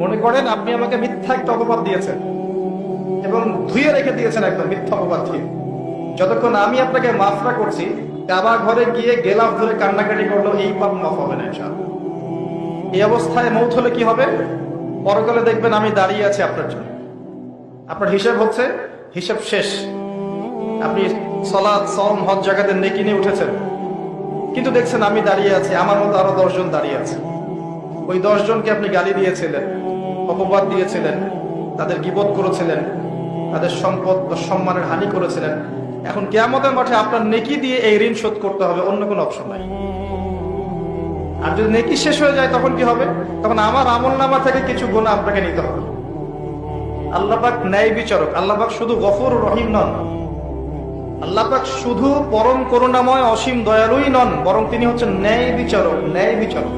মনে করেন আপনি আমাকে মিথ্যা একটা অপবাদ দিয়েছেন এবং ধুয়ে রেখে দিয়েছেন একদম মিথ্যা অপবাদ দিয়ে। যতক্ষণ আমি আপনাকে মাফ না করছি, কাবা ঘরে গিয়ে গেলাফ ধরে কান্নাকাটি করলো, এই পাপ মাফ হবে না ইনশাআল্লাহ। এই অবস্থায় মৌত হলে কি হবে? পরকালে দেখবেন আমি দাঁড়িয়ে আছি আপনার জন্য। আপনার হিসাব হচ্ছে, হিসাব শেষ। আপনি সালাত, সওম, হজ জাকাতের নেকি নিয়ে উঠেছেন, কিন্তু দেখছেন আমি দাঁড়িয়ে আছি, আমার মতো আরো 10 জন দাঁড়িয়ে আছে। ওই 10 জনকে আপনি গালি দিয়েছিলেন, অপবাদ দিয়েছিলেন, তাদের গীবত করেছিলেন, তাদের সম্পদ ও সম্মানের হানি করেছিলেন। এখন কিয়ামতের মাঠে আপনার নেকি দিয়ে এই ঋণ শোধ করতে হবে, অন্য কোনো অপশন নাই। আর যদি নেকি শেষ হয়ে যায় তখন কি হবে? তখন আমার আমলনামা থেকে কিছু গুনাহ আপনাকে নিতে হবে। আল্লাহ পাক ন্যায় বিচারক। আল্লাহ পাক শুধু গফুর রহিম নন, আল্লাহ পাক শুধু পরম করুণাময় অসীম দয়ালুই নন, বরং তিনি হচ্ছেন ন্যায় বিচারক। ন্যায় বিচারক